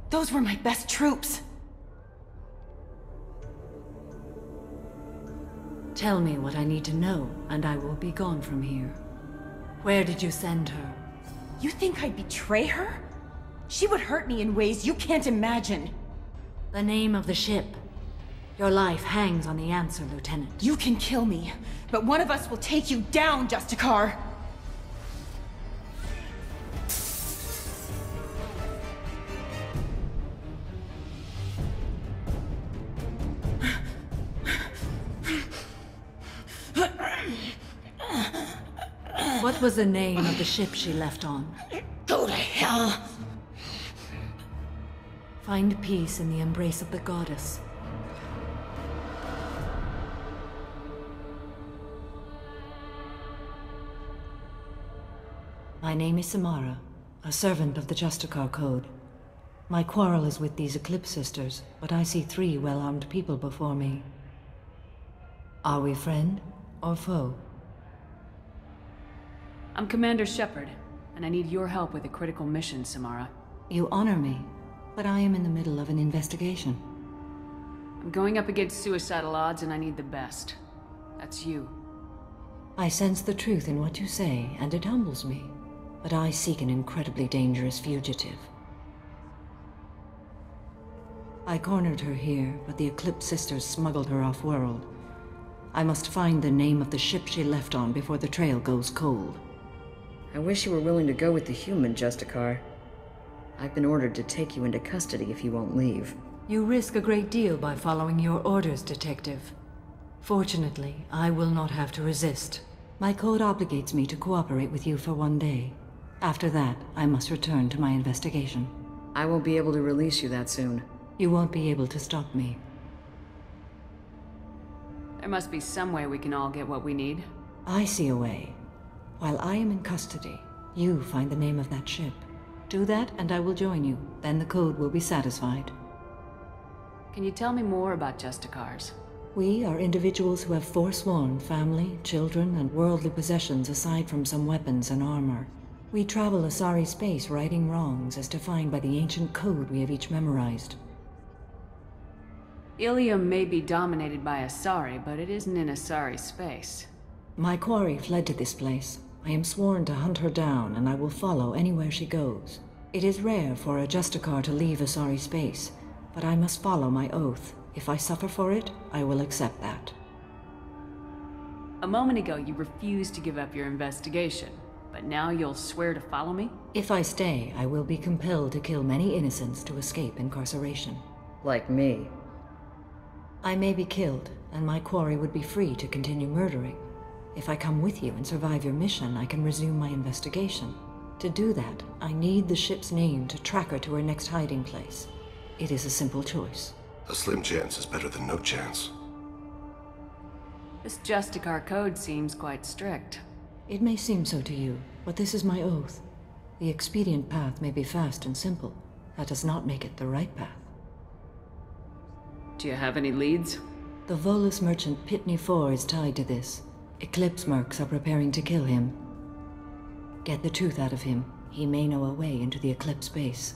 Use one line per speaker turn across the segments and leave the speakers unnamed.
Those were my best troops.
Tell me what I need to know, and I will be gone from here. Where did you send her?
You think I'd betray her? She would hurt me in ways you can't imagine.
The name of the ship. Your life hangs on the answer, Lieutenant.
You can kill me, but one of us will take you down, Justicar!
What was the name of the ship she left on?
Go to hell!
Find peace in the embrace of the goddess. My name is Samara, a servant of the Justicar Code. My quarrel is with these Eclipse Sisters, but I see 3 well-armed people before me. Are we friend or foe?
I'm Commander Shepard, and I need your help with a critical mission, Samara.
You honor me, but I am in the middle of an investigation.
I'm going up against suicidal odds, and I need the best. That's you.
I sense the truth in what you say, and it humbles me. But I seek an incredibly dangerous fugitive. I cornered her here, but the Eclipse Sisters smuggled her off-world. I must find the name of the ship she left on before the trail goes cold.
I wish you were willing to go with the human, Justicar. I've been ordered to take you into custody if you won't leave.
You risk a great deal by following your orders, Detective. Fortunately, I will not have to resist. My code obligates me to cooperate with you for 1 day. After that, I must return to my investigation.
I won't be able to release you that soon.
You won't be able to stop me.
There must be some way we can all get what we need.
I see a way. While I am in custody, you find the name of that ship. Do that and I will join you. Then the code will be satisfied.
Can you tell me more about Justicars?
We are individuals who have forsworn family, children, and worldly possessions aside from some weapons and armor. We travel Asari space righting wrongs as defined by the ancient code we have each memorized.
Ilium may be dominated by Asari, but it isn't in Asari space.
My quarry fled to this place. I am sworn to hunt her down, and I will follow anywhere she goes. It is rare for a Justicar to leave Asari space, but I must follow my oath. If I suffer for it, I will accept that.
A moment ago, you refused to give up your investigation, but now you'll swear to follow me?
If I stay, I will be compelled to kill many innocents to escape incarceration.
Like me.
I may be killed, and my quarry would be free to continue murdering. If I come with you and survive your mission, I can resume my investigation. To do that, I need the ship's name to track her to her next hiding place. It is a simple choice.
A slim chance is better than no chance.
This Justicar code seems quite strict.
It may seem so to you, but this is my oath. The expedient path may be fast and simple. That does not make it the right path.
Do you have any leads?
The Volus merchant Pitney IV is tied to this. Eclipse mercs are preparing to kill him. Get the truth out of him. He may know a way into the Eclipse base.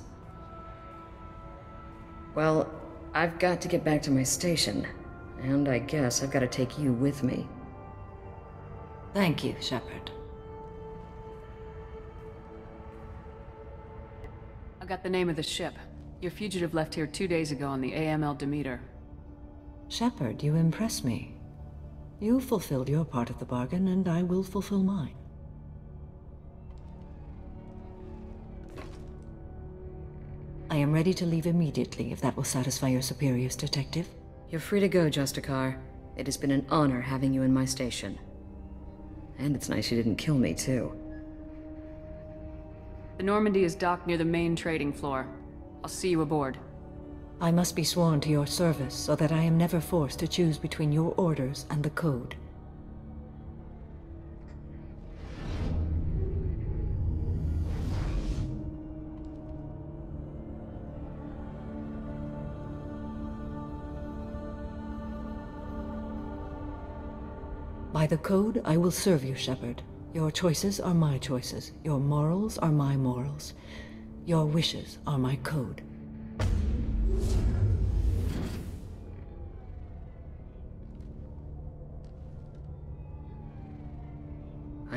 Well, I've got to get back to my station. And I guess I've got to take you with me.
Thank you, Shepard.
I got the name of the ship. Your fugitive left here 2 days ago on the AML Demeter.
Shepard, you impress me. You fulfilled your part of the bargain, and I will fulfill mine. I am ready to leave immediately, if that will satisfy your superiors, Detective.
You're free to go, Justicar. It has been an honor having you in my station. And it's nice you didn't kill me, too.
The Normandy is docked near the main trading floor. I'll see you aboard.
I must be sworn to your service, so that I am never forced to choose between your orders and the code. By the code, I will serve you, Shepard. Your choices are my choices. Your morals are my morals. Your wishes are my code.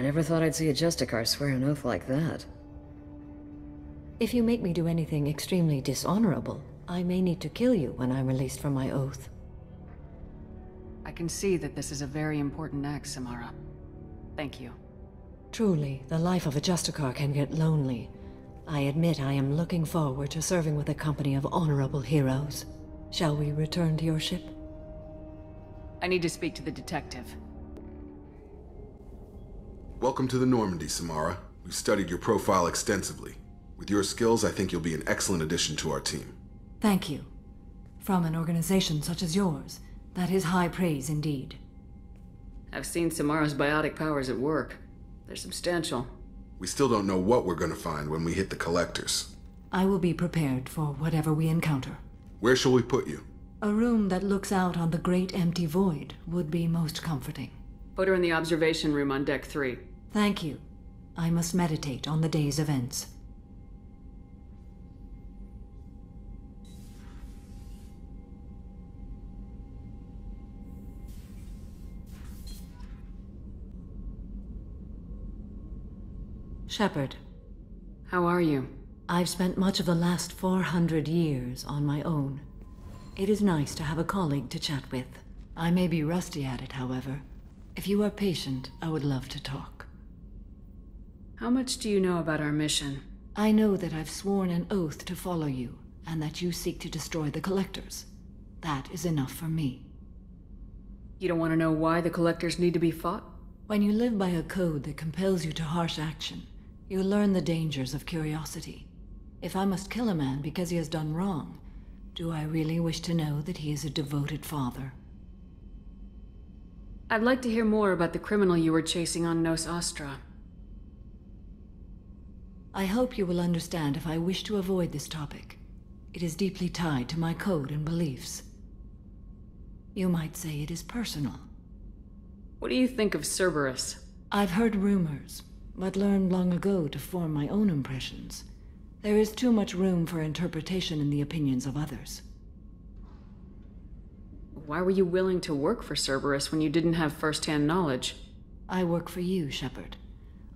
never thought I'd see a Justicar swear an oath like that.
If you make me do anything extremely dishonorable, I may need to kill you when I'm released from my oath.
I can see that this is a very important act, Samara. Thank you.
Truly, the life of a Justicar can get lonely. I admit I am looking forward to serving with a company of honorable heroes. Shall we return to your ship?
I need to speak to the detective.
Welcome to the Normandy, Samara. We've studied your profile extensively. With your skills, I think you'll be an excellent addition to our team.
Thank you. From an organization such as yours, that is high praise indeed.
I've seen Samara's biotic powers at work. They're substantial.
We still don't know what we're going to find when we hit the collectors.
I will be prepared for whatever we encounter.
Where shall we put you?
A room that looks out on the great empty void would be most comforting.
Put her in the observation room on deck 3.
Thank you. I must meditate on the day's events. Shepard.
How are you?
I've spent much of the last 400 years on my own. It is nice to have a colleague to chat with. I may be rusty at it, however. If you are patient, I would love to talk.
How much do you know about our mission?
I know that I've sworn an oath to follow you, and that you seek to destroy the Collectors. That is enough for me.
You don't want to know why the Collectors need to be fought?
When you live by a code that compels you to harsh action, you learn the dangers of curiosity. If I must kill a man because he has done wrong, do I really wish to know that he is a devoted father?
I'd like to hear more about the criminal you were chasing on Nos Astra.
I hope you will understand if I wish to avoid this topic. It is deeply tied to my code and beliefs. You might say it is personal.
What do you think of Cerberus?
I've heard rumors, but learned long ago to form my own impressions. There is too much room for interpretation in the opinions of others.
Why were you willing to work for Cerberus when you didn't have first-hand knowledge?
I work for you, Shepard.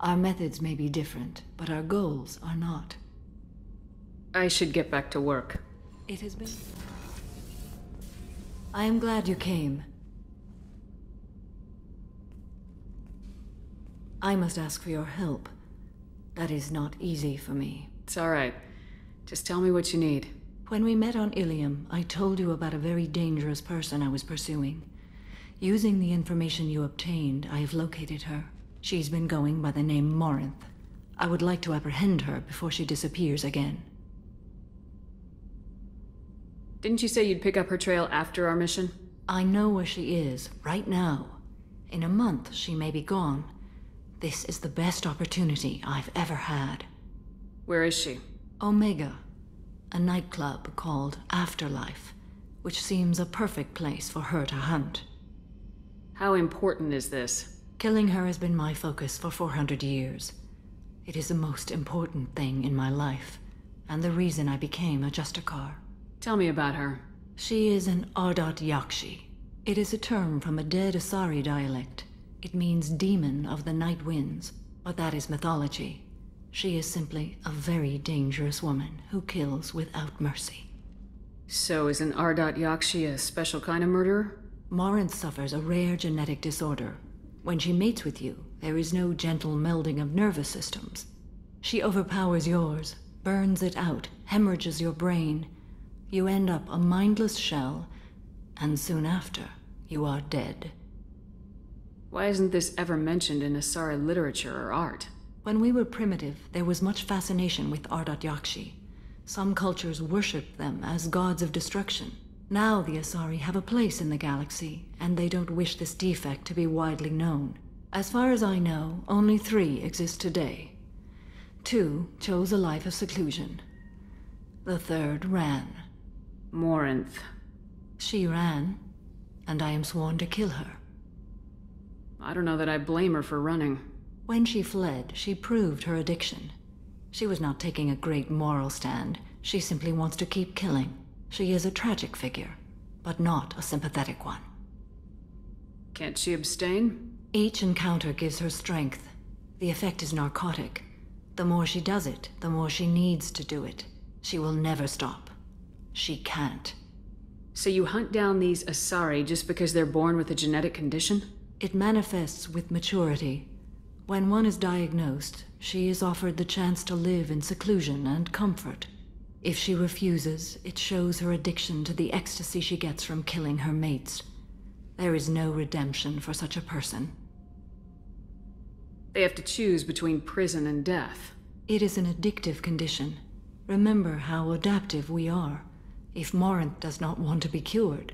Our methods may be different, but our goals are not.
I should get back to work.
It has been... I am glad you came. I must ask for your help. That is not easy for me.
It's all right. Just tell me what you need.
When we met on Ilium, I told you about a very dangerous person I was pursuing. Using the information you obtained, I have located her. She's been going by the name Morinth. I would like to apprehend her before she disappears again.
Didn't you say you'd pick up her trail after our mission?
I know where she is, right now. In a month, she may be gone. This is the best opportunity I've ever had.
Where is she?
Omega, a nightclub called Afterlife, which seems a perfect place for her to hunt.
How important is this?
Killing her has been my focus for 400 years. It is the most important thing in my life, and the reason I became a Justicar.
Tell me about her.
She is an Ardat Yakshi. It is a term from a dead Asari dialect. It means demon of the night winds, but that is mythology. She is simply a very dangerous woman who kills without mercy.
So is an Ardat Yakshi a special kind of murderer?
Morinth suffers a rare genetic disorder. When she mates with you, there is no gentle melding of nervous systems. She overpowers yours, burns it out, hemorrhages your brain. You end up a mindless shell, and soon after, you are dead.
Why isn't this ever mentioned in Asari literature or art?
When we were primitive, there was much fascination with Ardat Yakshi. Some cultures worshipped them as gods of destruction. Now the Asari have a place in the galaxy, and they don't wish this defect to be widely known. As far as I know, only 3 exist today. 2 chose a life of seclusion. The 3rd ran.
Morinth.
She ran, and I am sworn to kill her.
I don't know that I blame her for running.
When she fled, she proved her addiction. She was not taking a great moral stand. She simply wants to keep killing. She is a tragic figure, but not a sympathetic one.
Can't she abstain?
Each encounter gives her strength. The effect is narcotic. The more she does it, the more she needs to do it. She will never stop. She can't.
So you hunt down these Asari just because they're born with a genetic condition?
It manifests with maturity. When one is diagnosed, she is offered the chance to live in seclusion and comfort. If she refuses, it shows her addiction to the ecstasy she gets from killing her mates. There is no redemption for such a person.
They have to choose between prison and death.
It is an addictive condition. Remember how adaptive we are. If Morinth does not want to be cured,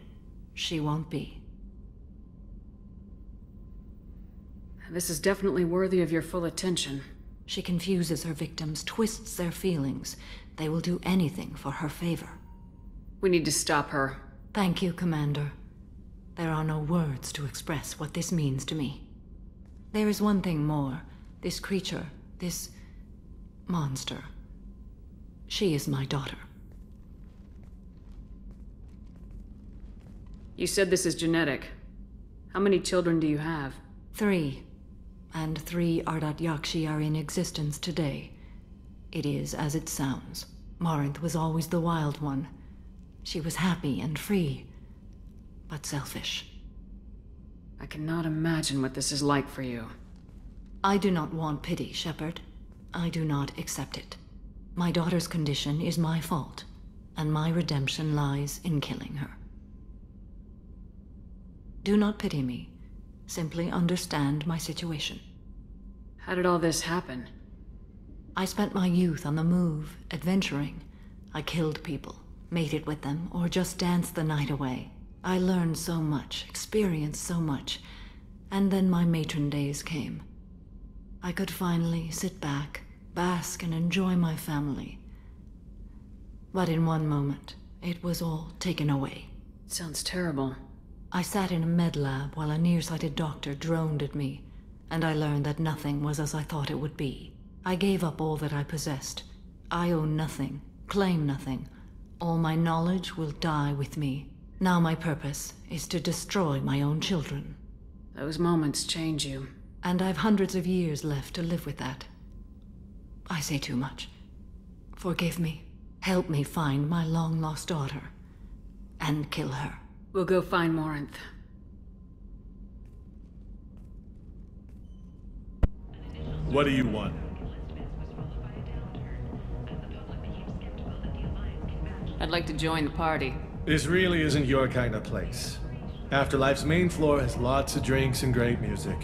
she won't be.
This is definitely worthy of your full attention.
She confuses her victims, twists their feelings. They will do anything for her favor.
We need to stop her.
Thank you, Commander. There are no words to express what this means to me. There is one thing more. This creature, this monster. She is my daughter.
You said this is genetic. How many children do you have?
3. And 3 Ardat Yakshi are in existence today. It is as it sounds. Morinth was always the wild one. She was happy and free, but selfish.
I cannot imagine what this is like for you.
I do not want pity, Shepard. I do not accept it. My daughter's condition is my fault, and my redemption lies in killing her. Do not pity me. Simply understand my situation.
How did all this happen?
I spent my youth on the move, adventuring. I killed people, mated with them, or just danced the night away. I learned so much, experienced so much, and then my matron days came. I could finally sit back, bask and enjoy my family. But in one moment, it was all taken away.
Sounds terrible.
I sat in a med lab while a nearsighted doctor droned at me, and I learned that nothing was as I thought it would be. I gave up all that I possessed. I own nothing, claim nothing. All my knowledge will die with me. Now my purpose is to destroy my own children.
Those moments change you.
And I've hundreds of years left to live with that. I say too much. Forgive me. Help me find my long-lost daughter. And kill her.
We'll go find Morinth.
What do you want?
I'd like to join the party.
This really isn't your kind of place. Afterlife's main floor has lots of drinks and great music.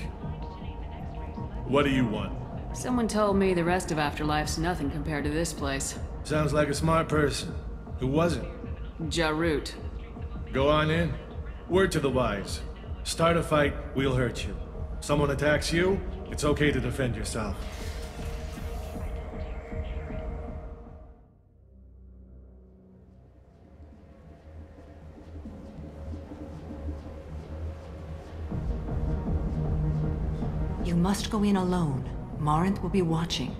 What do you want?
Someone told me the rest of Afterlife's nothing compared to this place.
Sounds like a smart person. Who was it?
Jarut.
Go on in. Word to the wise. Start a fight, we'll hurt you. Someone attacks you, it's okay to defend yourself.
You must go in alone. Morinth will be watching.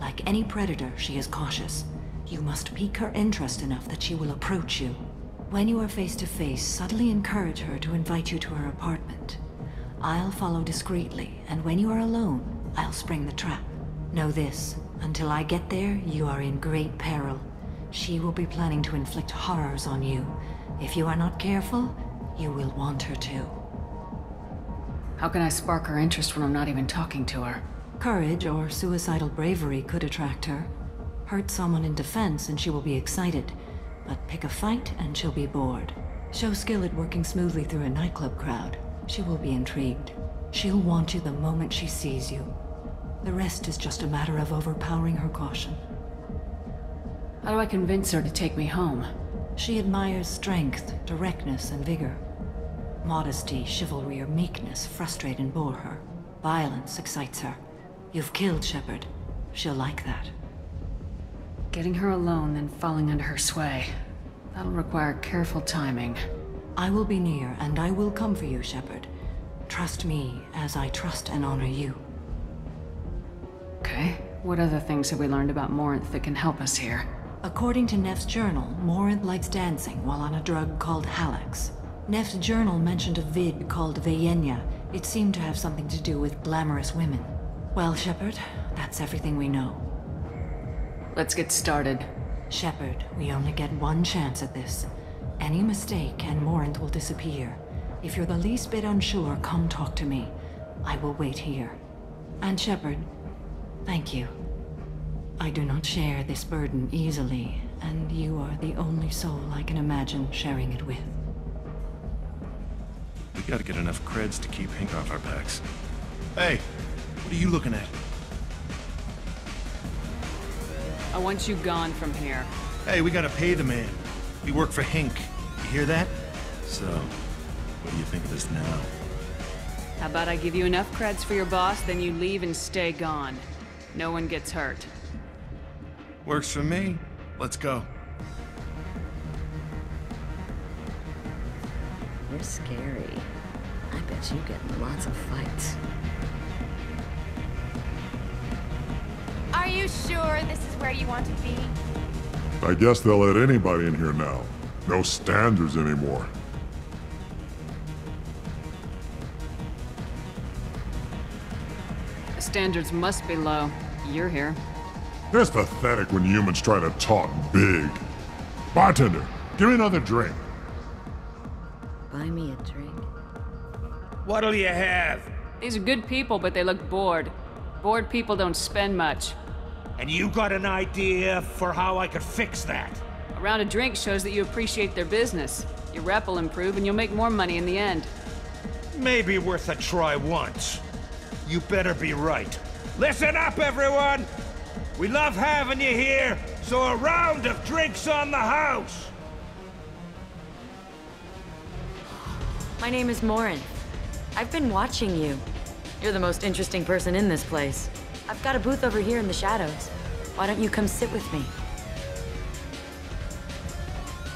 Like any predator, she is cautious. You must pique her interest enough that she will approach you. When you are face to face, subtly encourage her to invite you to her apartment. I'll follow discreetly, and when you are alone, I'll spring the trap. Know this, until I get there, you are in great peril. She will be planning to inflict horrors on you. If you are not careful, you will want her to.
How can I spark her interest when I'm not even talking to her?
Courage or suicidal bravery could attract her. Hurt someone in defense and she will be excited. But pick a fight and she'll be bored. Show skill at working smoothly through a nightclub crowd. She will be intrigued. She'll want you the moment she sees you. The rest is just a matter of overpowering her caution.
How do I convince her to take me home?
She admires strength, directness, and vigor. Modesty, chivalry, or meekness frustrate and bore her. Violence excites her. You've killed Shepard. She'll like that.
Getting her alone, then falling under her sway. That'll require careful timing.
I will be near, and I will come for you, Shepard. Trust me, as I trust and honor you.
Okay. What other things have we learned about Morinth that can help us here?
According to Neff's journal, Morinth likes dancing while on a drug called Halax. Neff's journal mentioned a vid called Veyenya. It seemed to have something to do with glamorous women. Well, Shepard, that's everything we know.
Let's get started.
Shepard, we only get one chance at this. Any mistake and Morant will disappear. If you're the least bit unsure, come talk to me. I will wait here. And Shepard, thank you. I do not share this burden easily, and you are the only soul I can imagine sharing it with.
We gotta get enough creds to keep Hank off our backs. Hey, what are you looking at?
I want you gone from here.
Hey, we gotta pay the man. We work for Hank. You hear that? So, what do you think of this now?
How about I give you enough creds for your boss, then you leave and stay gone. No one gets hurt.
Works for me. Let's go.
You're scary. I bet you get in lots of fights.
Are you sure this is where you want to be?
I guess they'll let anybody in here now. No standards anymore.
The standards must be low. You're here.
It's pathetic when humans try to talk big. Bartender, give me another drink.
Buy me a drink.
What'll you have?
These are good people, but they look bored. Bored people don't spend much.
And you got an idea for how I could fix that?
A round of drinks shows that you appreciate their business. Your rep will improve and you'll make more money in the end.
Maybe worth a try once. You better be right. Listen up, everyone! We love having you here, so a round of drinks on the house!
My name is Morant. I've been watching you. You're the most interesting person in this place. I've got a booth over here in the shadows. Why don't you come sit with me?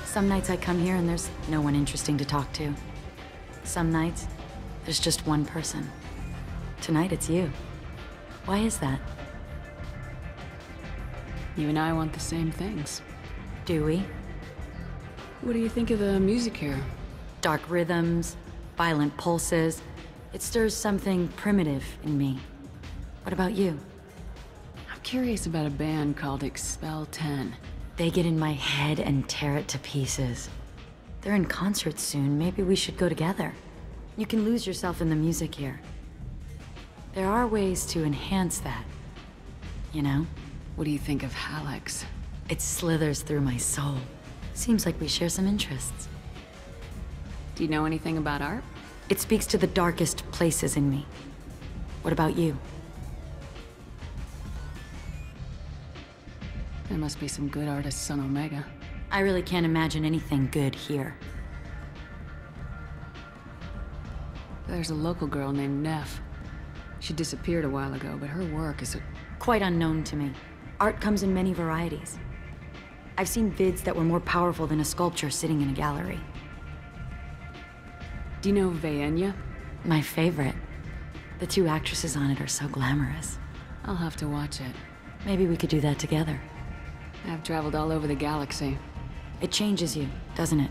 Some nights I come here and there's no one interesting to talk to. Some nights, there's just one person. Tonight it's you. Why is that?
You and I want the same things.
Do we?
What do you think of the music here?
Dark rhythms, violent pulses. It stirs something primitive in me. What about you?
I'm curious about a band called Expel 10.
They get in my head and tear it to pieces. They're in concert soon. Maybe we should go together. You can lose yourself in the music here. There are ways to enhance that, you know?
What do you think of Hallex?
It slithers through my soul. Seems like we share some interests.
Do you know anything about art?
It speaks to the darkest places in me. What about you?
There must be some good artists on Omega.
I really can't imagine anything good here.
There's a local girl named Neff. She disappeared a while ago, but her work is
quite unknown to me. Art comes in many varieties. I've seen vids that were more powerful than a sculpture sitting in a gallery.
Do you know Vaenya?
My favorite. The two actresses on it are so glamorous.
I'll have to watch it.
Maybe we could do that together.
I've traveled all over the galaxy.
It changes you, doesn't it?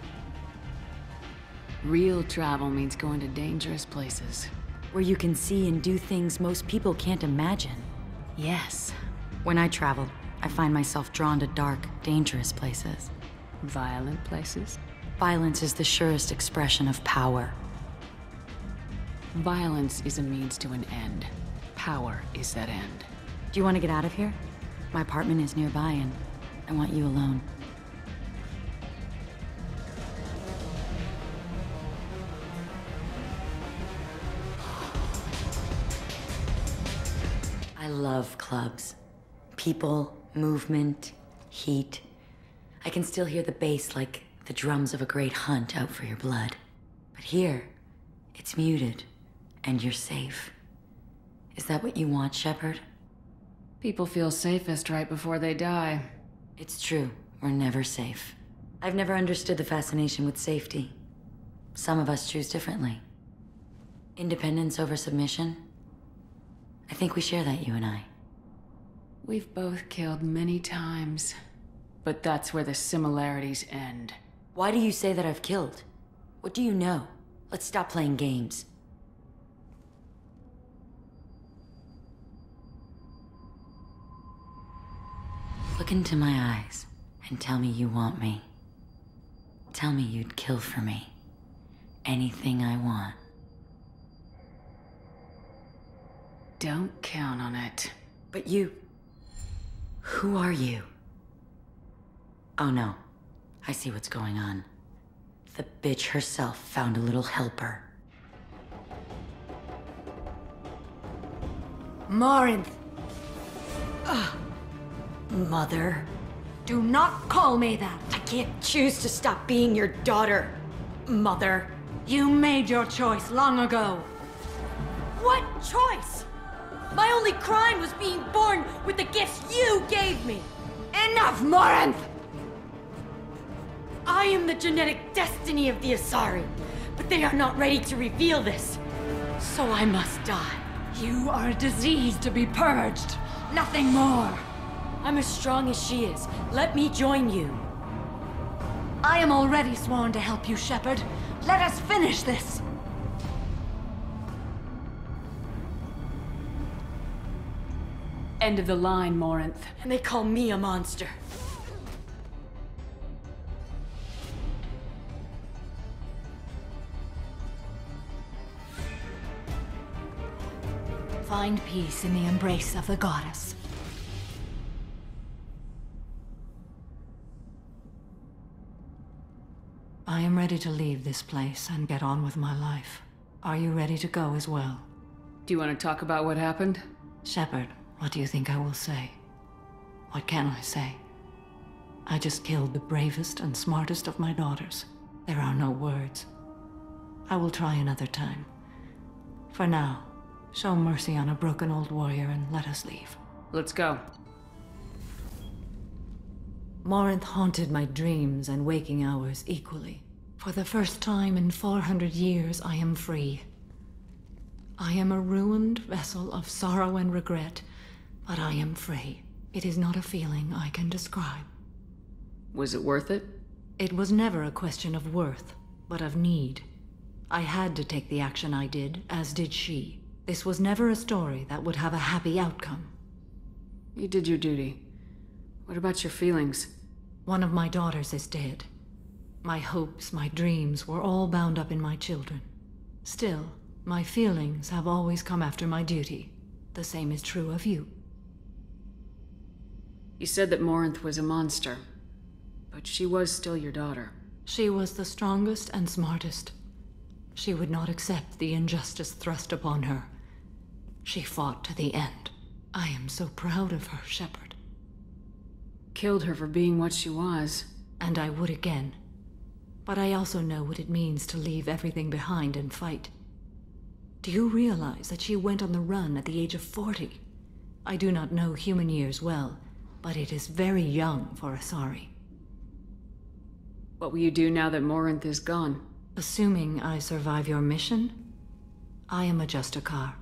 Real travel means going to dangerous places.
Where you can see and do things most people can't imagine.
Yes.
When I travel, I find myself drawn to dark, dangerous places.
Violent places?
Violence is the surest expression of power.
Violence is a means to an end. Power is that end.
Do you want to get out of here? My apartment is nearby and I want you alone. I love clubs. People, movement, heat. I can still hear the bass like the drums of a great hunt out for your blood. But here, it's muted, and you're safe. Is that what you want, Shepard?
People feel safest right before they die.
It's true. We're never safe. I've never understood the fascination with safety. Some of us choose differently. Independence over submission? I think we share that, you and I.
We've both killed many times, but that's where the similarities end.
Why do you say that I've killed? What do you know? Let's stop playing games. Look into my eyes and tell me you want me. Tell me you'd kill for me. Anything I want.
Don't count on it.
But you... Who are you? Oh no. I see what's going on. The bitch herself found a little helper.
Morinth!
Mother.
Do not call me that! I can't choose to stop being your daughter, Mother. You made your choice long ago. What choice? My only crime was being born with the gifts you gave me! Enough, Morinth! I am the genetic destiny of the Asari, but they are not ready to reveal this. So I must die. You are a disease to be purged. Nothing more. I'm as strong as she is. Let me join you. I am already sworn to help you, Shepard. Let us finish this.
End of the line, Morinth.
And they call me a monster. Find peace in the embrace of the goddess. I am ready to leave this place and get on with my life. Are you ready to go as well?
Do you want to talk about what happened?
Shepard, what do you think I will say? What can I say? I just killed the bravest and smartest of my daughters. There are no words. I will try another time. For now, show mercy on a broken old warrior and let us leave.
Let's go.
Morinth haunted my dreams and waking hours equally. For the first time in 400 years, I am free. I am a ruined vessel of sorrow and regret, but I am free. It is not a feeling I can describe.
Was it worth it?
It was never a question of worth, but of need. I had to take the action I did, as did she. This was never a story that would have a happy outcome.
You did your duty. What about your feelings?
One of my daughters is dead. My hopes, my dreams were all bound up in my children. Still, my feelings have always come after my duty. The same is true of you.
You said that Morinth was a monster, but she was still your daughter.
She was the strongest and smartest. She would not accept the injustice thrust upon her. She fought to the end. I am so proud of her, Shepard.
Killed her for being what she was.
And I would again. But I also know what it means to leave everything behind and fight. Do you realize that she went on the run at the age of 40? I do not know human years well, but it is very young for Asari.
What will you do now that Morinth is gone?
Assuming I survive your mission, I am a Justicar.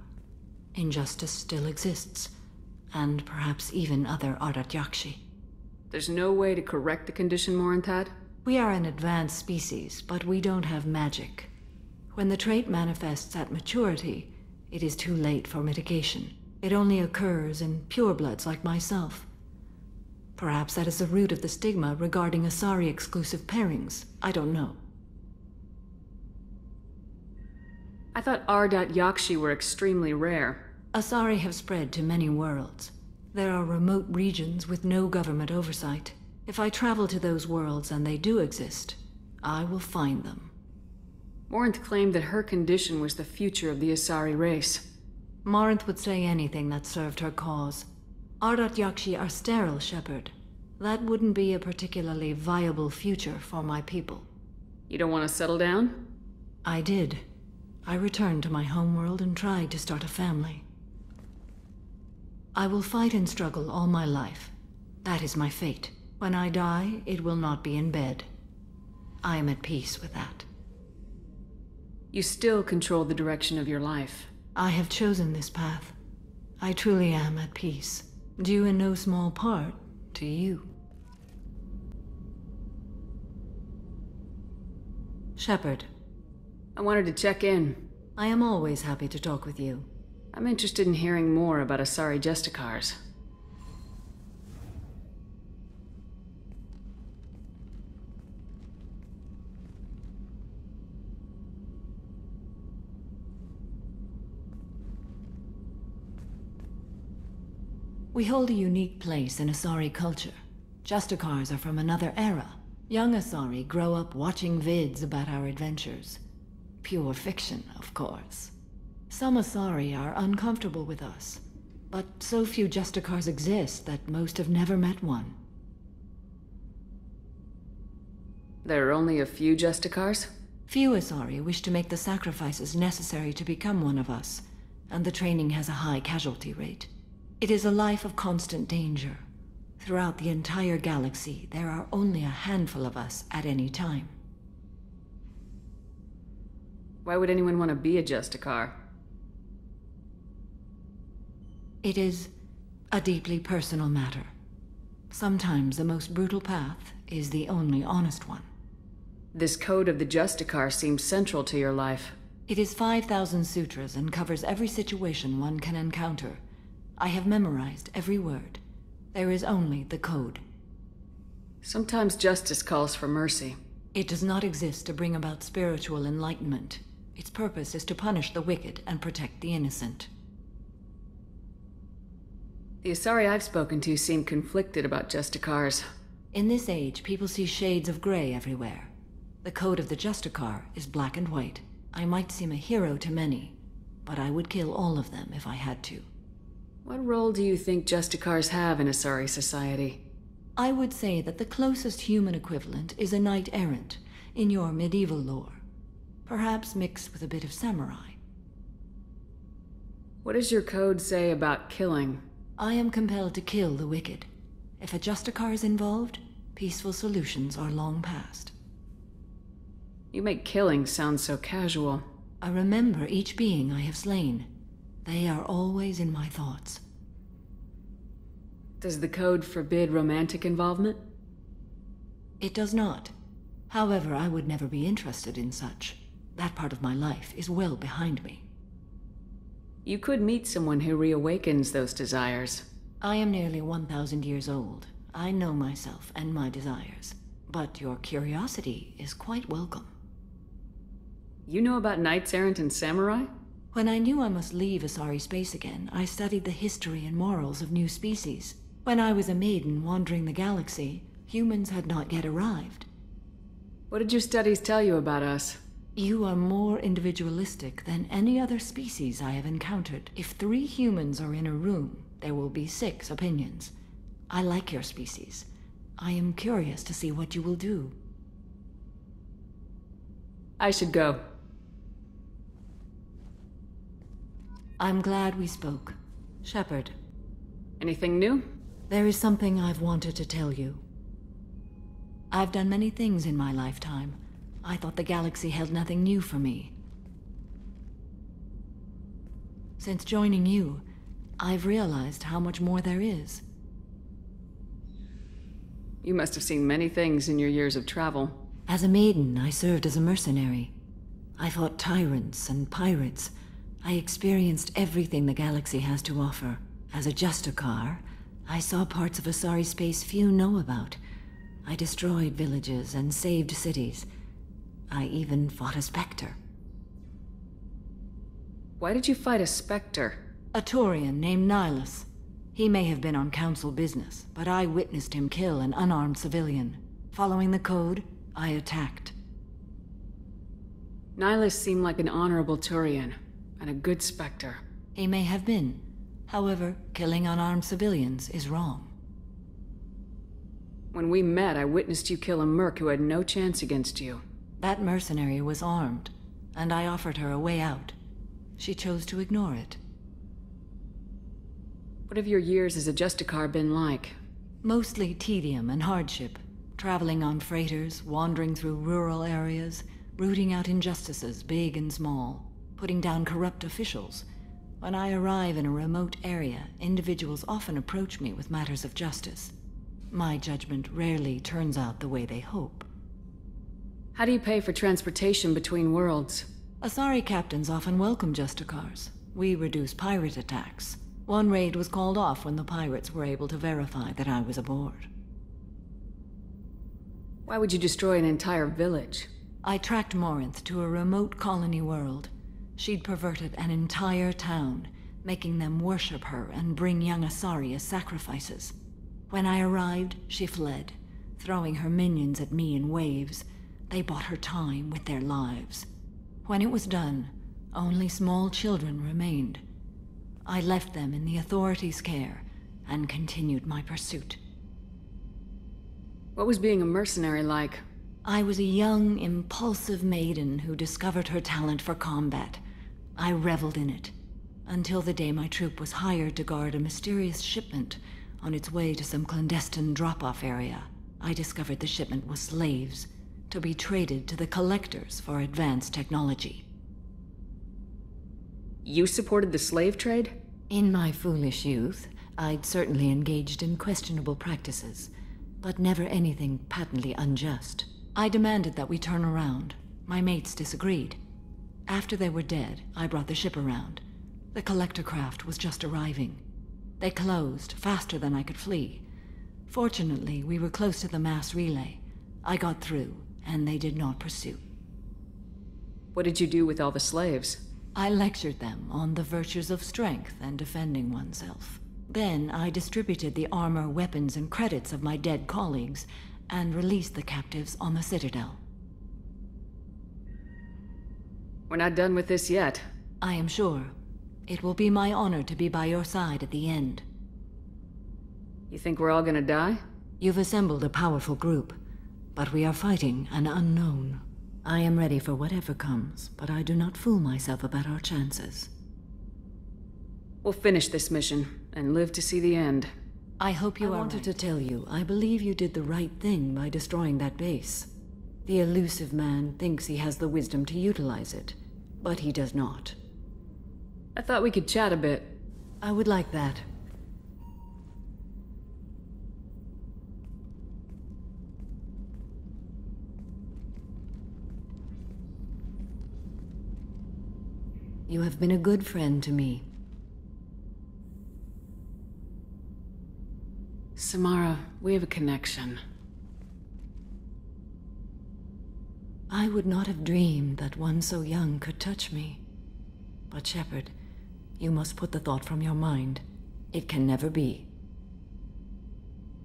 Injustice still exists, and perhaps even other Ardat Yakshi.
There's no way to correct the condition Morinth had?
We are an advanced species, but we don't have magic. When the trait manifests at maturity, it is too late for mitigation. It only occurs in purebloods like myself. Perhaps that is the root of the stigma regarding Asari-exclusive pairings. I don't know.
I thought Ardat Yakshi were extremely rare.
Asari have spread to many worlds. There are remote regions with no government oversight. If I travel to those worlds and they do exist, I will find them.
Morinth claimed that her condition was the future of the Asari race.
Morinth would say anything that served her cause. Ardat Yakshi are sterile, Shepard. That wouldn't be a particularly viable future for my people.
You don't want to settle down?
I did. I returned to my homeworld and tried to start a family. I will fight and struggle all my life. That is my fate. When I die, it will not be in bed. I am at peace with that.
You still control the direction of your life.
I have chosen this path. I truly am at peace. Due in no small part to you. Shepard.
I wanted to check in.
I am always happy to talk with you.
I'm interested in hearing more about Asari Justicars.
We hold a unique place in Asari culture. Justicars are from another era. Young Asari grow up watching vids about our adventures. Pure fiction, of course. Some Asari are uncomfortable with us, but so few Justicars exist that most have never met one.
There are only a few Justicars?
Few Asari wish to make the sacrifices necessary to become one of us, and the training has a high casualty rate. It is a life of constant danger. Throughout the entire galaxy, there are only a handful of us at any time.
Why would anyone want to be a Justicar?
It is a deeply personal matter. Sometimes the most brutal path is the only honest one.
This code of the Justicar seems central to your life.
It is 5,000 sutras and covers every situation one can encounter. I have memorized every word. There is only the code.
Sometimes justice calls for mercy.
It does not exist to bring about spiritual enlightenment. Its purpose is to punish the wicked and protect the innocent.
The Asari I've spoken to seem conflicted about Justicars.
In this age, people see shades of gray everywhere. The code of the Justicar is black and white. I might seem a hero to many, but I would kill all of them if I had to.
What role do you think Justicars have in Asari society?
I would say that the closest human equivalent is a knight-errant in your medieval lore. Perhaps mixed with a bit of samurai.
What does your code say about killing?
I am compelled to kill the wicked. If a Justicar is involved, peaceful solutions are long past.
You make killing sound so casual.
I remember each being I have slain. They are always in my thoughts.
Does the code forbid romantic involvement?
It does not. However, I would never be interested in such. That part of my life is well behind me.
You could meet someone who reawakens those desires.
I am nearly 1,000 years old. I know myself and my desires. But your curiosity is quite welcome.
You know about knights errant and samurai?
When I knew I must leave Asari space again, I studied the history and morals of new species. When I was a maiden wandering the galaxy, humans had not yet arrived.
What did your studies tell you about us?
You are more individualistic than any other species I have encountered. If 3 humans are in a room, there will be 6 opinions. I like your species. I am curious to see what you will do.
I should go.
I'm glad we spoke. Shepard.
Anything new?
There is something I've wanted to tell you. I've done many things in my lifetime. I thought the galaxy held nothing new for me. Since joining you, I've realized how much more there is.
You must have seen many things in your years of travel.
As a maiden, I served as a mercenary. I fought tyrants and pirates. I experienced everything the galaxy has to offer. As a Justicar, I saw parts of Asari space few know about. I destroyed villages and saved cities. I even fought a Spectre.
Why did you fight a Spectre?
A Turian named Nihilus. He may have been on council business, but I witnessed him kill an unarmed civilian. Following the code, I attacked.
Nihilus seemed like an honorable Turian, and a good Spectre.
He may have been. However, killing unarmed civilians is wrong.
When we met, I witnessed you kill a merc who had no chance against you.
That mercenary was armed, and I offered her a way out. She chose to ignore it.
What have your years as a Justicar been like?
Mostly tedium and hardship. Traveling on freighters, wandering through rural areas, rooting out injustices, big and small, putting down corrupt officials. When I arrive in a remote area, individuals often approach me with matters of justice. My judgment rarely turns out the way they hope.
How do you pay for transportation between worlds?
Asari captains often welcome Justicars. We reduce pirate attacks. One raid was called off when the pirates were able to verify that I was aboard.
Why would you destroy an entire village?
I tracked Morinth to a remote colony world. She'd perverted an entire town, making them worship her and bring young Asari as sacrifices. When I arrived, she fled, throwing her minions at me in waves. They bought her time with their lives. When it was done, only small children remained. I left them in the authorities' care and continued my pursuit.
What was being a mercenary like?
I was a young, impulsive maiden who discovered her talent for combat. I reveled in it, until the day my troop was hired to guard a mysterious shipment on its way to some clandestine drop-off area. I discovered the shipment was slaves, to be traded to the collectors for advanced technology.
You supported the slave trade?
In my foolish youth, I'd certainly engaged in questionable practices, but never anything patently unjust. I demanded that we turn around. My mates disagreed. After they were dead, I brought the ship around. The collector craft was just arriving. They closed faster than I could flee. Fortunately, we were close to the mass relay. I got through, and they did not pursue.
What did you do with all the slaves?
I lectured them on the virtues of strength and defending oneself. Then I distributed the armor, weapons, and credits of my dead colleagues, and released the captives on the Citadel.
We're not done with this yet.
I am sure. It will be my honor to be by your side at the end.
You think we're all gonna die?
You've assembled a powerful group, but we are fighting an unknown. I am ready for whatever comes, but I do not fool myself about our chances.
We'll finish this mission, and live to see the end.
I hope you are right. I wanted to tell you, I believe you did the right thing by destroying that base. The elusive man thinks he has the wisdom to utilize it, but he does not.
I thought we could chat a bit.
I would like that. You have been a good friend to me.
Samara, we have a connection.
I would not have dreamed that one so young could touch me. But Shepard, you must put the thought from your mind. It can never be.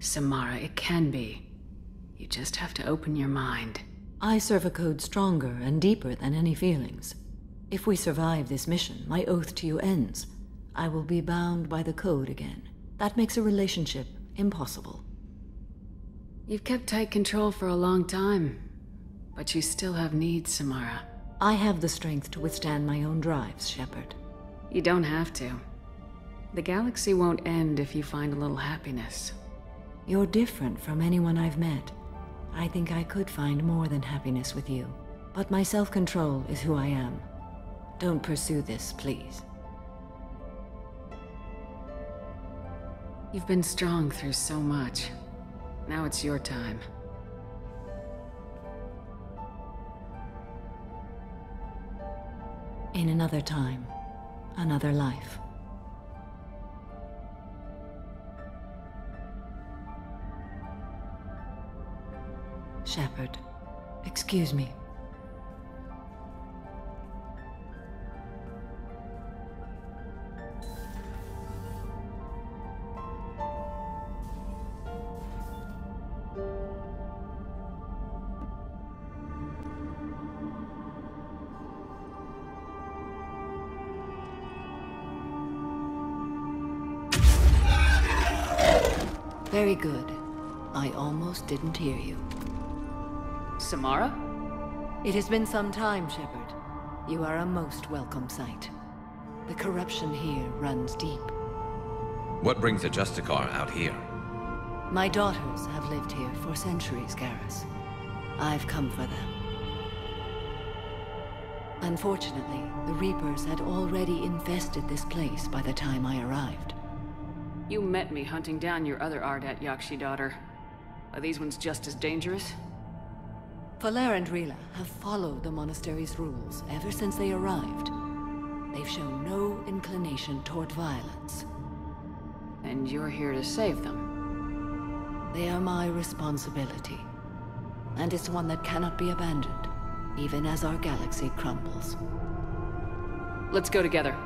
Samara, it can be. You just have to open your mind.
I serve a code stronger and deeper than any feelings. If we survive this mission, my oath to you ends. I will be bound by the code again. That makes a relationship impossible.
You've kept tight control for a long time, but you still have needs, Samara.
I have the strength to withstand my own drives, Shepard.
You don't have to. The galaxy won't end if you find a little happiness.
You're different from anyone I've met. I think I could find more than happiness with you. But my self-control is who I am. Don't pursue this, please.
You've been strong through so much. Now it's your time.
In another time, another life. Shepard, excuse me. Very good. I almost didn't hear you.
Samara?
It has been some time, Shepard. You are a most welcome sight. The corruption here runs deep.
What brings a Justicar out here?
My daughters have lived here for centuries, Garrus. I've come for them. Unfortunately, the Reapers had already infested this place by the time I arrived.
You met me hunting down your other Ardat Yakshi daughter. Are these ones just as dangerous?
Falere and Rila have followed the monastery's rules ever since they arrived. They've shown no inclination toward violence.
And you're here to save them?
They are my responsibility. And it's one that cannot be abandoned, even as our galaxy crumbles.
Let's go together.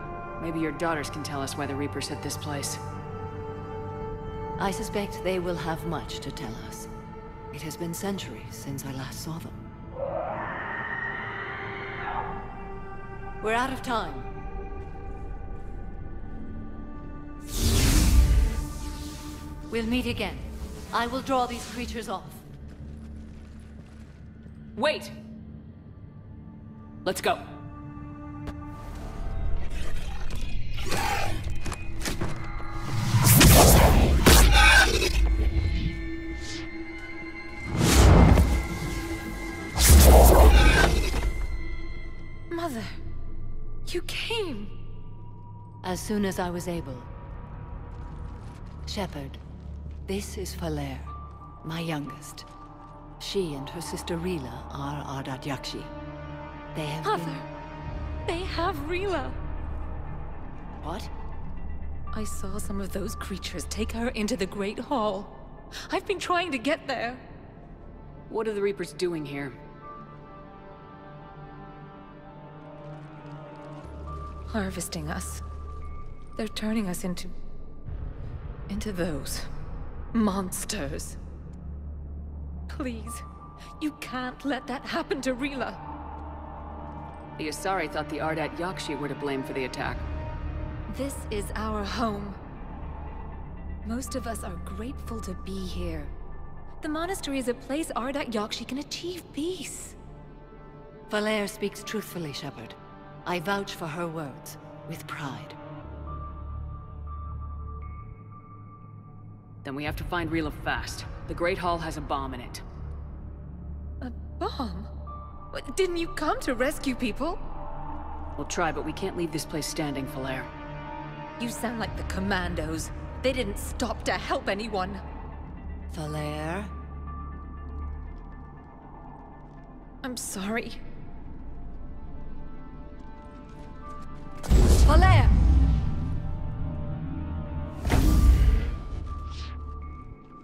Maybe your daughters can tell us why the Reapers hit this place.
I suspect they will have much to tell us. It has been centuries since I last saw them. We're out of time. We'll meet again. I will draw these creatures off.
Wait! Let's go.
Mother, you came.
As soon as I was able. Shepherd, this is Falere, my youngest. She and her sister Rila are Ardat Yakshi. They have
Mother, they have Rila.
What?
I saw some of those creatures take her into the Great Hall. I've been trying to get there.
What are the Reapers doing here?
Harvesting us. They're turning us into those monsters. Please, you can't let that happen to Rila.
The Asari thought the Ardat Yakshi were to blame for the attack.
This is our home. Most of us are grateful to be here. The monastery is a place Ardat Yakshi can achieve peace.
Falere speaks truthfully, Shepherd. I vouch for her words, with pride.
Then we have to find Rila fast. The Great Hall has a bomb in it.
A bomb? What, didn't you come to rescue people?
We'll try, but we can't leave this place standing, Falere.
You sound like the Commandos. They didn't stop to help anyone.
Falere?
I'm sorry.
Falere!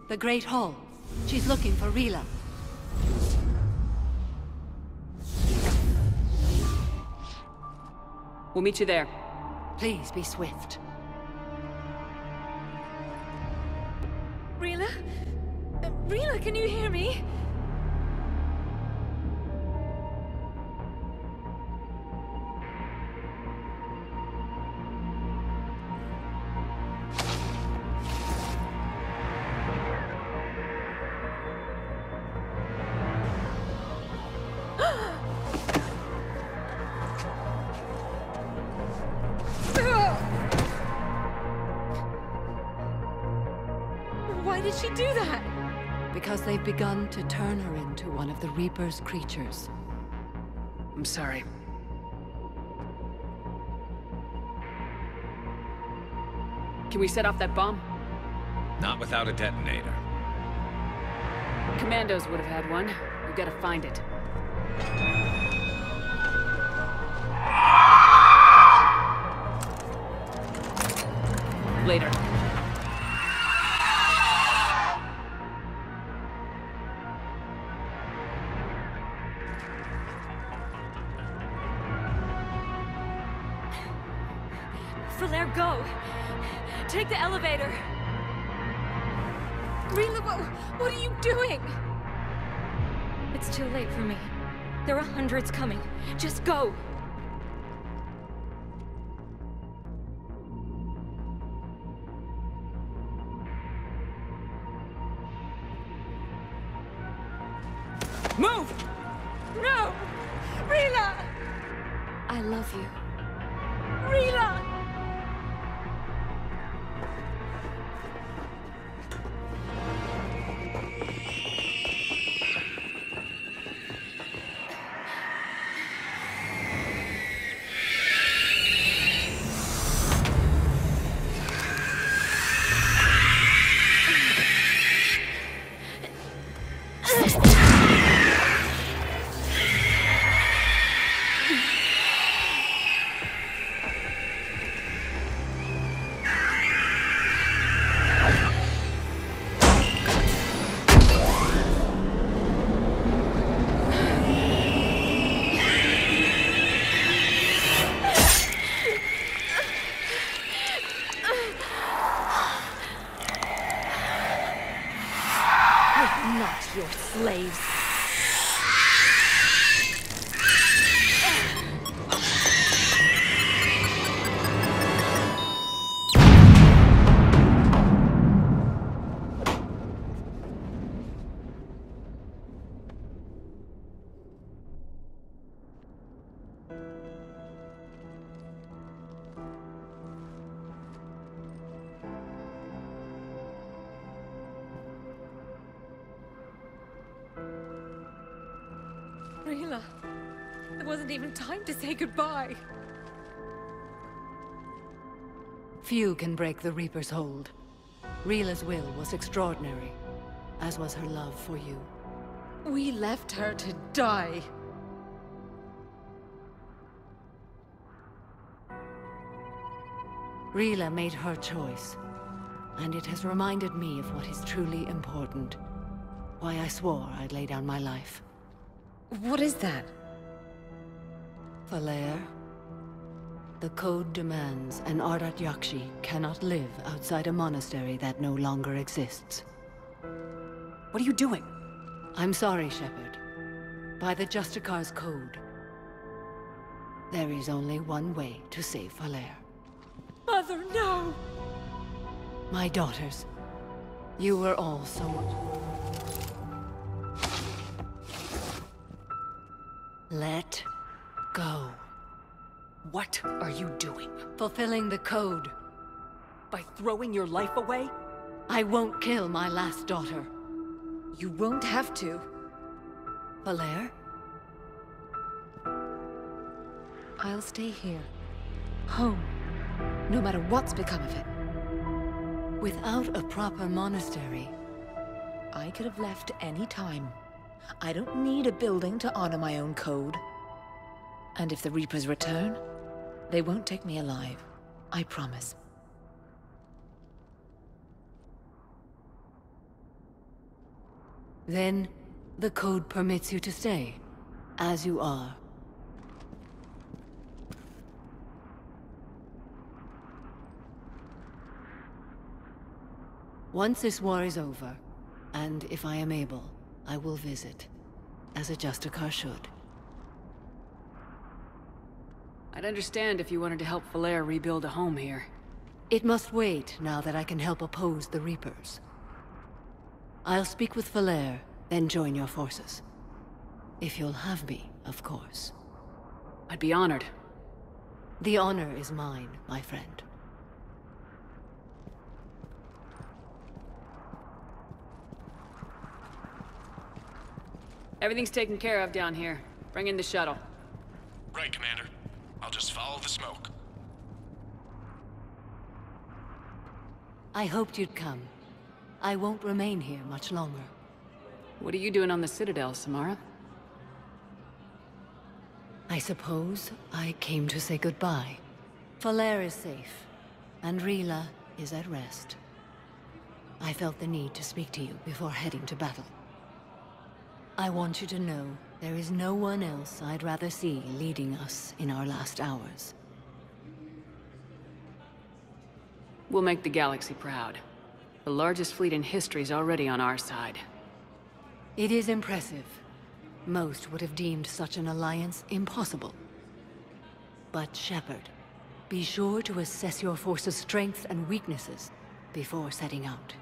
The Great Hall. She's looking for Rila.
We'll meet you there.
Please be swift.
Rila? Rila, can you hear me? Why did she do that?
Because they've begun to turn her into one of the Reaper's creatures.
I'm sorry. Can we set off that bomb?
Not without a detonator.
Commandos would have had one. We've got to find it. Later.
Falere, go! Take the elevator! Rila, what are you doing? It's too late for me. There are hundreds coming. Just go!
Move!
No! Rila! I love you. Rila!
Rila, there wasn't even time to say goodbye.
Few can break the Reaper's hold. Rila's will was extraordinary, as was her love for you.
We left her to die.
Rila made her choice, and it has reminded me of what is truly important. Why I swore I'd lay down my life.
What is that?
Falere. The code demands an Ardat Yakshi cannot live outside a monastery that no longer exists.
What are you doing?
I'm sorry, Shepard. By the Justicar's code, there is only one way to save Falere.
Mother, no!
My daughters, you were all so much... Let go.
What are you doing?
Fulfilling the code.
By throwing your life away?
I won't kill my last daughter.
You won't have to.
Falere?
I'll stay here. Home. No matter what's become of it.
Without a proper monastery...
I could have left any time. I don't need a building to honor my own code. And if the Reapers return, they won't take me alive. I promise.
Then, the code permits you to stay, as you are. Once this war is over, and if I am able, I will visit, as a Justicar should.
I'd understand if you wanted to help Falere rebuild a home here.
It must wait now that I can help oppose the Reapers. I'll speak with Falere, then join your forces. If you'll have me, of course.
I'd be honored.
The honor is mine, my friend.
Everything's taken care of down here. Bring in the shuttle.
Right, Commander. I'll just follow the smoke.
I hoped you'd come. I won't remain here much longer.
What are you doing on the Citadel, Samara?
I suppose I came to say goodbye. Falere is safe, and Rila is at rest. I felt the need to speak to you before heading to battle. I want you to know there is no one else I'd rather see leading us in our last hours.
We'll make the galaxy proud. The largest fleet in history is already on our side.
It is impressive. Most would have deemed such an alliance impossible. But Shepard, be sure to assess your force's strengths and weaknesses before setting out.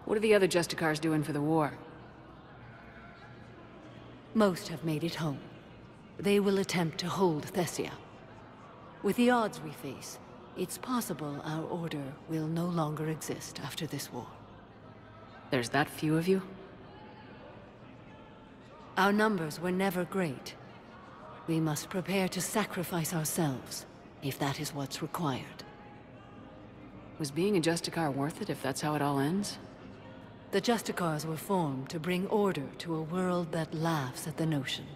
What are the other Justicars doing for the war?
Most have made it home. They will attempt to hold Thessia. With the odds we face, it's possible our order will no longer exist after this war.
There's that few of you?
Our numbers were never great. We must prepare to sacrifice ourselves, if that is what's required.
Was being a Justicar worth it if that's how it all ends?
The Justicars were formed to bring order to a world that laughs at the notion.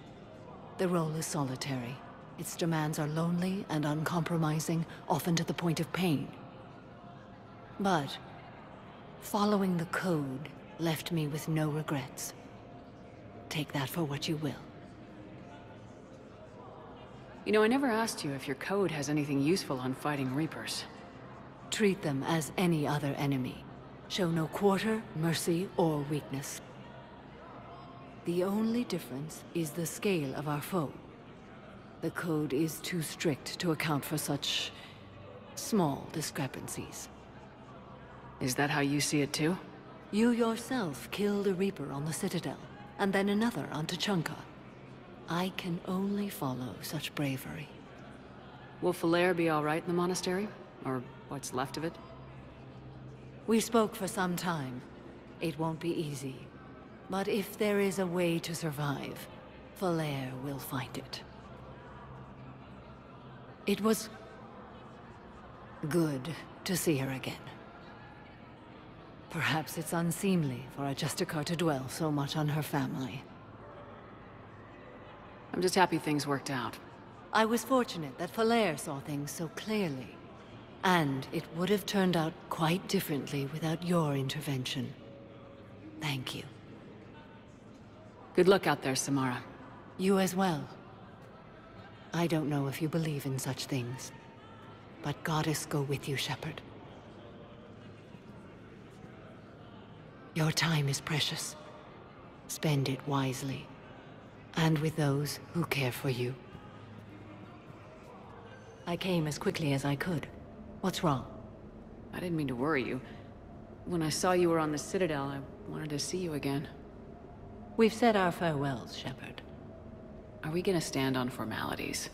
The role is solitary. Its demands are lonely and uncompromising, often to the point of pain. But following the code left me with no regrets. Take that for what you will.
You know, I never asked you if your code has anything useful on fighting Reapers.
Treat them as any other enemy. Show no quarter, mercy, or weakness. The only difference is the scale of our foe. The code is too strict to account for such small discrepancies.
Is that how you see it too?
You yourself killed a Reaper on the Citadel, and then another on Tuchanka. I can only follow such bravery.
Will Falere be all right in the monastery? Or what's left of it?
We spoke for some time. It won't be easy.
But if there is a way to survive, Falair will find it. It was good to see her again. Perhaps it's unseemly for a Justicar to dwell so much on her family.
I'm just happy things worked out.
I was fortunate that Falair saw things so clearly. And it would have turned out quite differently without your intervention. Thank you.
Good luck out there, Samara.
You as well. I don't know if you believe in such things, but Goddess go with you, Shepard. Your time is precious. Spend it wisely, and with those who care for you. I came as quickly as I could. What's wrong?
I didn't mean to worry you. When I saw you were on the Citadel, I wanted to see you again.
We've said our farewells, Shepard.
Are we gonna stand on formalities?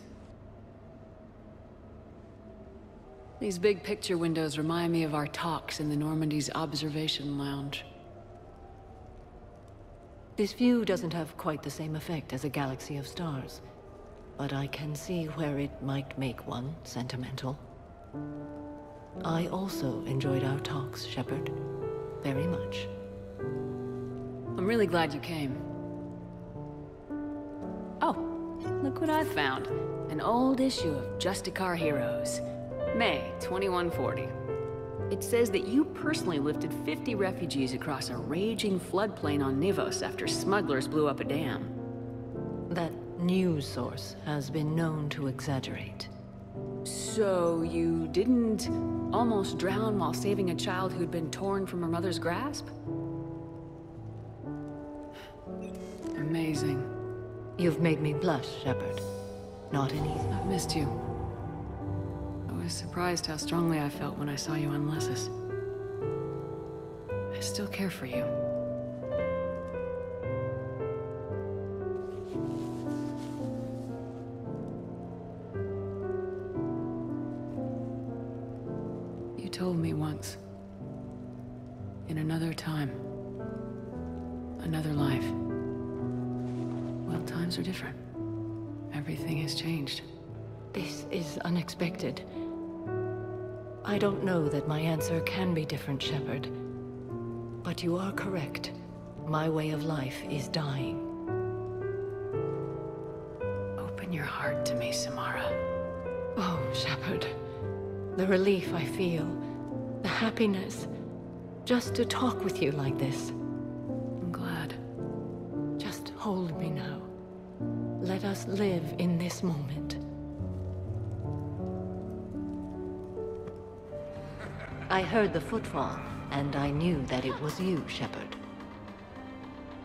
These big picture windows remind me of our talks in the Normandy's observation lounge.
This view doesn't have quite the same effect as a galaxy of stars, but I can see where it might make one sentimental. I also enjoyed our talks, Shepard. Very much.
I'm really glad you came. Oh, look what I found. An old issue of Justicar Heroes. May 2140. It says that you personally lifted 50 refugees across a raging floodplain on Nivos after smugglers blew up a dam.
That news source has been known to exaggerate.
So you didn't almost drown while saving a child who'd been torn from her mother's grasp? Amazing.
You've made me blush, Shepard. Not an easy.
I've missed you. I was surprised how strongly I felt when I saw you on Lessus. I still care for you. You told me once, in another time, another life. Well, times are different. Everything has changed.
This is unexpected. I don't know that my answer can be different, Shepard. But you are correct. My way of life is dying.
Open your heart to me, Samara.
Oh, Shepard. The relief I feel. The happiness. Just to talk with you like this.
I'm glad.
Just hold me now. Let us live in this moment. I heard the footfall, and I knew that it was you, Shepard.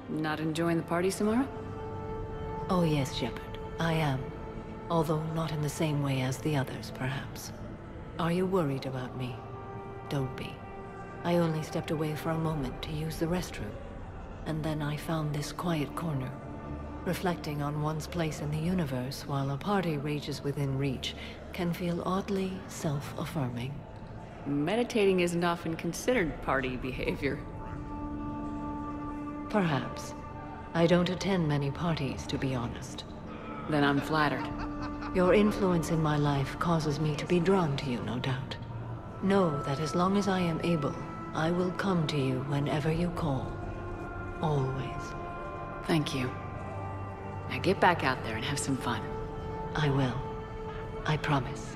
Not enjoying the party, Samara?
Oh yes, Shepard. I am. Although not in the same way as the others, perhaps. Are you worried about me? Don't be. I only stepped away for a moment to use the restroom, and then I found this quiet corner. Reflecting on one's place in the universe while a party rages within reach can feel oddly self-affirming.
Meditating isn't often considered party behavior.
Perhaps. I don't attend many parties, to be honest.
Then I'm flattered.
Your influence in my life causes me to be drawn to you, no doubt. Know that as long as I am able, I will come to you whenever you call. Always.
Thank you. Now get back out there and have some fun.
I will. I promise.